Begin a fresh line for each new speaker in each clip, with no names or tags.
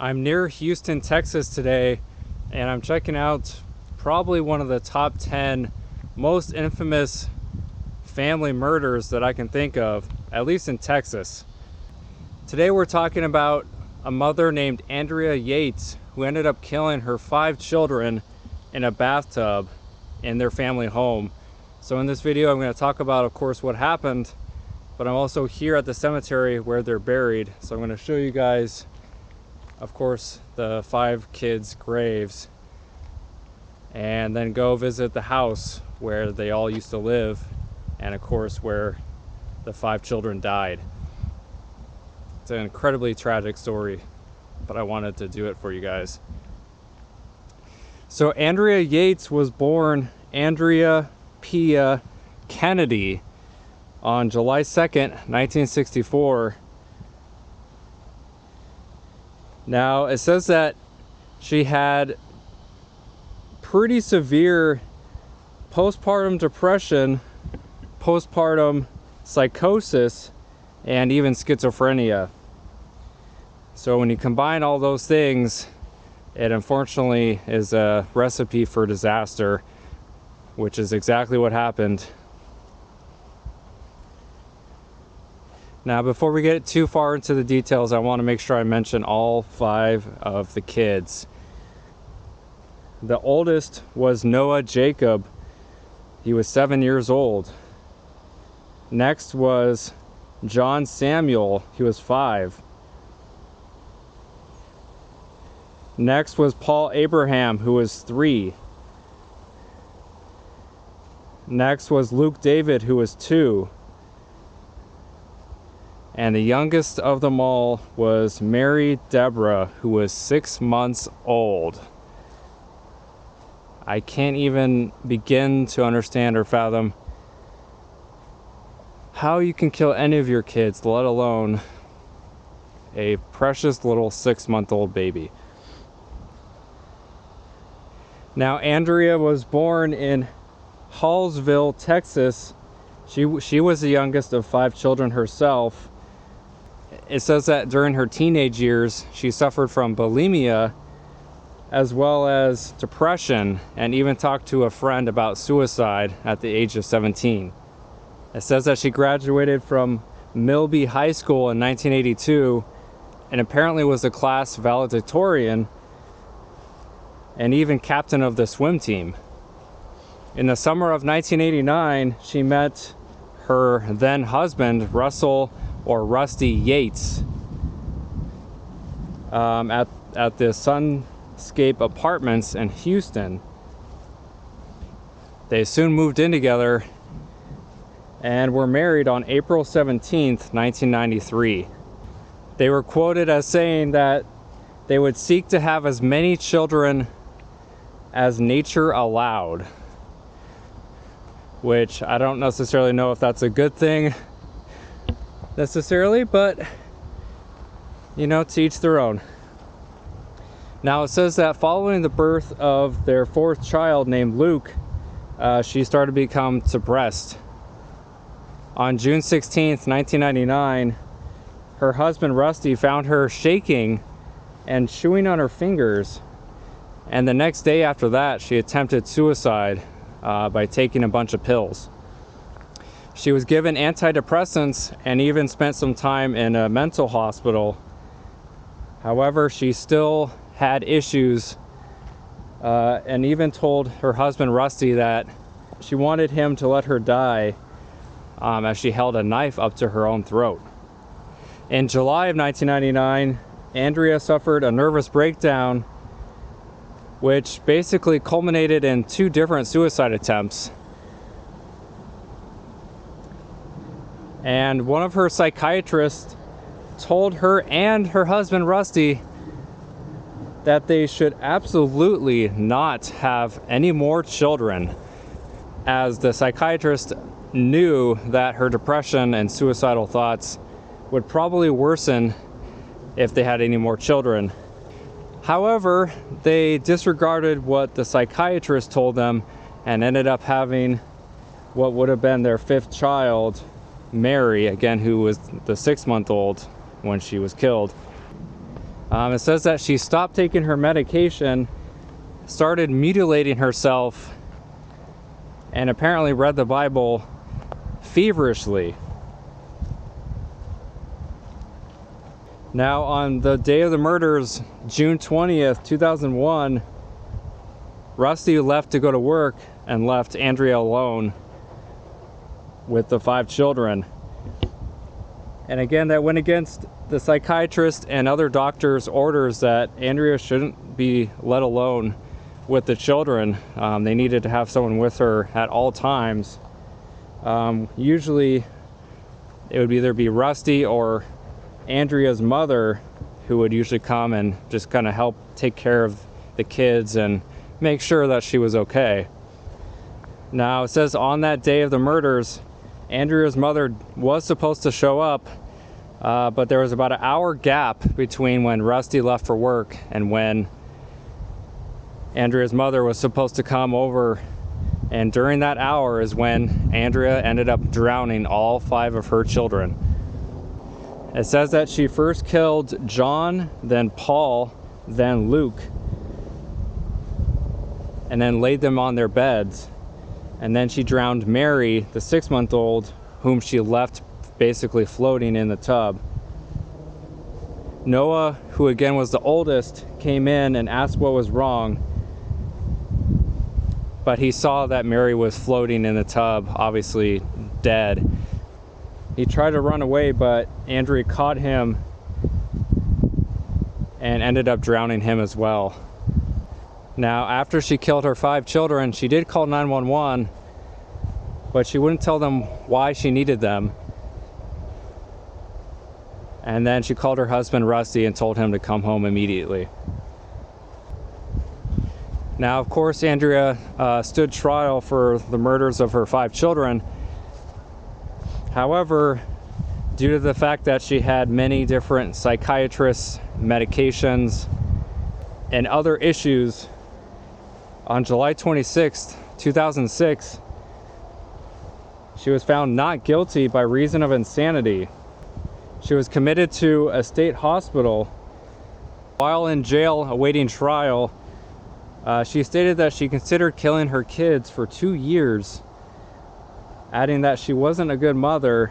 I'm near Houston, Texas today, and I'm checking out probably one of the top 10 most infamous family murders that I can think of, at least in Texas. Today we're talking about a mother named Andrea Yates who ended up killing her 5 children in a bathtub in their family home. So in this video I'm going to talk about, of course, what happened, but I'm also here at the cemetery where they're buried. So I'm going to show you guys, of course, the 5 kids' graves, and then go visit the house where they all used to live, and of course where the 5 children died. It's an incredibly tragic story, but I wanted to do it for you guys. So Andrea Yates was born Andrea Pia Kennedy on July 2nd, 1964. Now, it says that she had pretty severe postpartum depression, postpartum psychosis, and even schizophrenia. So when you combine all those things, it unfortunately is a recipe for disaster, which is exactly what happened. Now, before we get too far into the details, I want to make sure I mention all 5 of the kids. The oldest was Noah Jacob. He was 7 years old. Next was John Samuel. He was 5. Next was Paul Abraham, who was 3. Next was Luke David, who was 2. And the youngest of them all was Mary Deborah, who was 6 months old. I can't even begin to understand or fathom how you can kill any of your kids, let alone a precious little 6-month-old baby. Now, Andrea was born in Hallsville, Texas. She was the youngest of 5 children herself. It says that during her teenage years, she suffered from bulimia as well as depression, and even talked to a friend about suicide at the age of 17. It says that she graduated from Milby High School in 1982 and apparently was a class valedictorian and even captain of the swim team. In the summer of 1989, she met her then husband, Russell or Rusty Yates, at the Sunscape Apartments in Houston. They soon moved in together and were married on April 17th, 1993. They were quoted as saying that they would seek to have as many children as nature allowed, which I don't necessarily know if that's a good thing necessarily, but you know, to each their own. Now, it says that following the birth of their 4th child named Luke, she started to become depressed. On June 16th, 1999, her husband Rusty found her shaking and chewing on her fingers, and the next day after that, she attempted suicide by taking a bunch of pills. She was given antidepressants and even spent some time in a mental hospital. However, she still had issues, and even told her husband Rusty that she wanted him to let her die, as she held a knife up to her own throat. In July of 1999, Andrea suffered a nervous breakdown, which basically culminated in 2 different suicide attempts. And one of her psychiatrists told her and her husband Rusty that they should absolutely not have any more children, as the psychiatrist knew that her depression and suicidal thoughts would probably worsen if they had any more children. However, they disregarded what the psychiatrist told them and ended up having what would have been their 5th child, Mary, again, who was the 6-month-old when she was killed. It says that she stopped taking her medication, started mutilating herself, and apparently read the Bible feverishly. Now, on the day of the murders, June 20th, 2001, Rusty left to go to work and left Andrea alone with the 5 children. And again, that went against the psychiatrist and other doctors' orders that Andrea shouldn't be let alone with the children. They needed to have someone with her at all times. Usually it would either be Rusty or Andrea's mother who would usually come and just kind of help take care of the kids and make sure that she was okay. Now, it says on that day of the murders, Andrea's mother was supposed to show up, but there was about an hour gap between when Rusty left for work and when Andrea's mother was supposed to come over. And during that hour is when Andrea ended up drowning all 5 of her children. It says that she first killed John, then Paul, then Luke, and then laid them on their beds. And then she drowned Mary, the 6-month-old, whom she left basically floating in the tub. Noah, who again was the oldest, came in and asked what was wrong, but he saw that Mary was floating in the tub, obviously dead. He tried to run away, but Andrea caught him and ended up drowning him as well. Now, after she killed her 5 children, she did call 911, but she wouldn't tell them why she needed them. And then she called her husband Rusty and told him to come home immediately. Now, of course, Andrea stood trial for the murders of her 5 children. However, due to the fact that she had many different psychiatrists, medications, and other issues, on July 26th, 2006, she was found not guilty by reason of insanity. She was committed to a state hospital. While in jail awaiting trial, she stated that she considered killing her kids for 2 years, adding that she wasn't a good mother,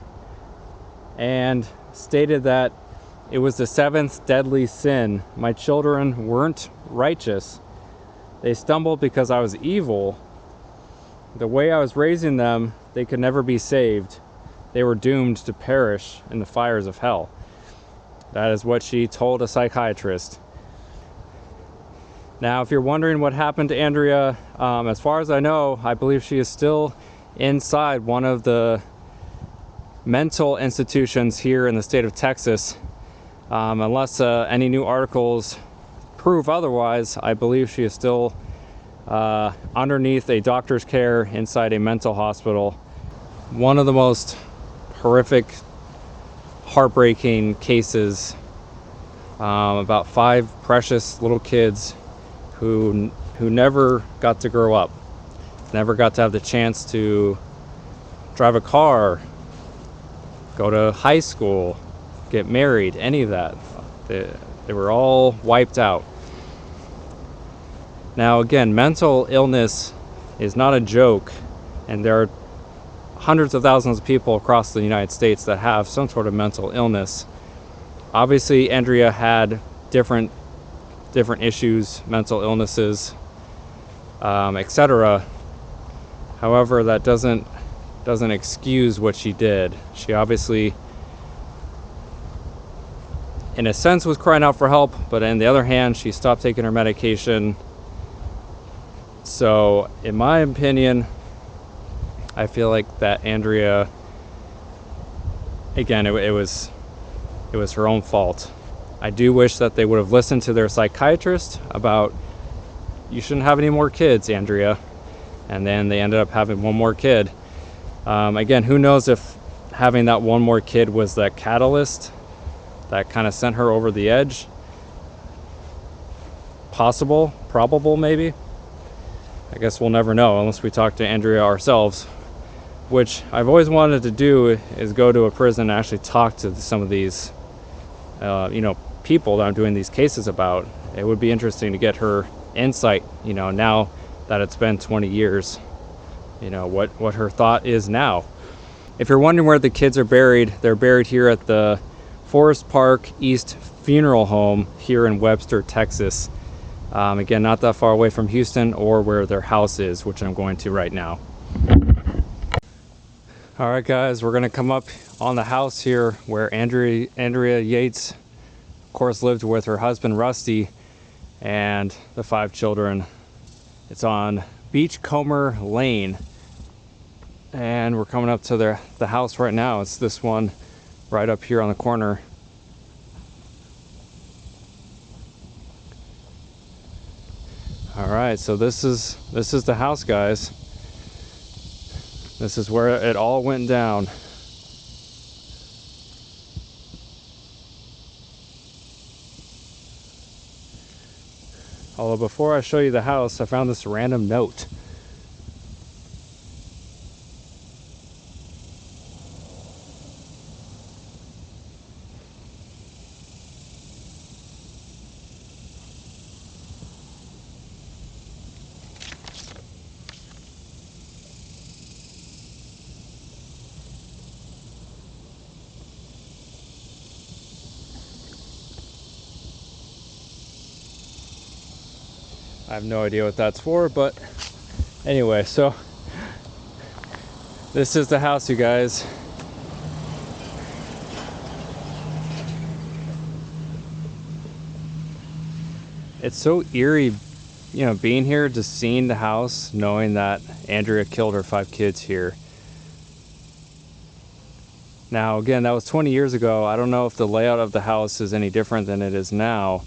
and stated that it was the 7th deadly sin. My children weren't righteous. They stumbled because I was evil. The way I was raising them, they could never be saved. They were doomed to perish in the fires of hell. That is what she told a psychiatrist. Now, if you're wondering what happened to Andrea, as far as I know, I believe she is still inside one of the mental institutions here in the state of Texas. Unless any new articles prove otherwise, I believe she is still underneath a doctor's care inside a mental hospital. One of the most horrific, heartbreaking cases about 5 precious little kids who never got to grow up, never got to have the chance to drive a car, go to high school, get married, any of that. They were all wiped out. Now again, mental illness is not a joke, and there are hundreds of thousands of people across the United States that have some sort of mental illness. Obviously, Andrea had different issues, mental illnesses, etc. However, that doesn't excuse what she did. She obviously, in a sense, was crying out for help, but on the other hand, she stopped taking her medication. So, in my opinion, I feel like that Andrea, again, it was her own fault. I do wish that they would have listened to their psychiatrist about, you shouldn't have any more kids, Andrea. And then they ended up having one more kid. Again, who knows if having that one more kid was that catalyst that kind of sent her over the edge. Possible, probable maybe. I guess we'll never know unless we talk to Andrea ourselves, which I've always wanted to do, is go to a prison and actually talk to some of these people that I'm doing these cases about. It would be interesting to get her insight, you know, now that it's been 20 years, you know, what her thought is now. If you're wondering where the kids are buried, they're buried here at the Forest Park East Funeral Home here in Webster, Texas. Again, not that far away from Houston or where their house is, which I'm going to right now. All right, guys, we're gonna come up on the house here where Andrea Yates, of course, lived with her husband Rusty and the 5 children. It's on Beachcomber Lane, and we're coming up to the house right now. It's this one right up here on the corner. All right, so this is the house, guys. This is where it all went down. Although before I show you the house, I found this random note. I have no idea what that's for, but anyway, so this is the house, you guys. It's so eerie, you know, being here, just seeing the house, knowing that Andrea killed her 5 kids here. Now, again, that was 20 years ago. I don't know if the layout of the house is any different than it is now.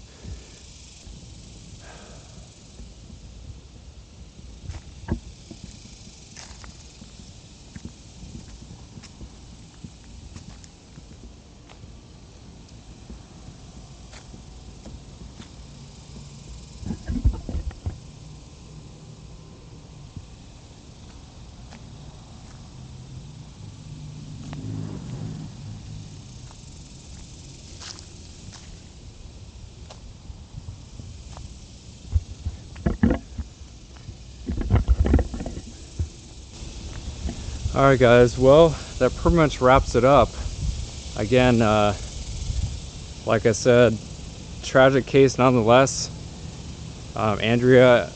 All right, guys, well, that pretty much wraps it up. Again, like I said, tragic case nonetheless. Andrea,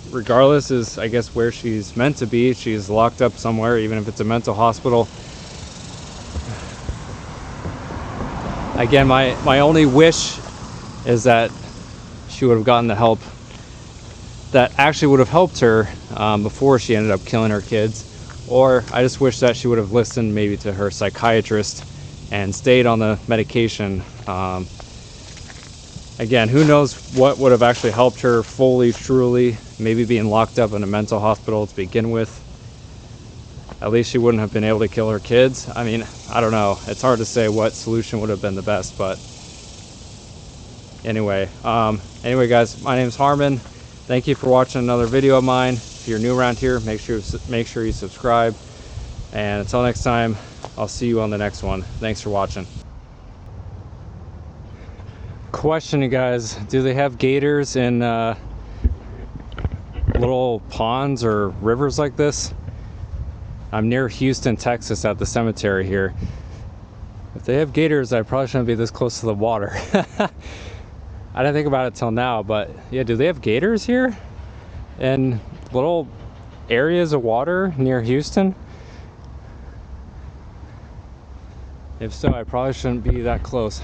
regardless, is, I guess, where she's meant to be. She's locked up somewhere, even if it's a mental hospital. Again, my only wish is that she would have gotten the help that actually would have helped her before she ended up killing her kids. Or I just wish that she would have listened maybe to her psychiatrist and stayed on the medication. Again, who knows what would have actually helped her fully, truly. Maybe being locked up in a mental hospital to begin with. At least she wouldn't have been able to kill her kids. I mean, I don't know. It's hard to say what solution would have been the best, but anyway. Anyway, guys, my name is Harmon. Thank you for watching another video of mine. If you're new around here, make sure you subscribe. And until next time, I'll see you on the next one. Thanks for watching. Question, you guys, do they have gators in little ponds or rivers like this? I'm near Houston, Texas at the cemetery here. If they have gators, I probably shouldn't be this close to the water. I didn't think about it till now, but yeah, do they have gators here? In little areas of water near Houston? If so, I probably shouldn't be that close.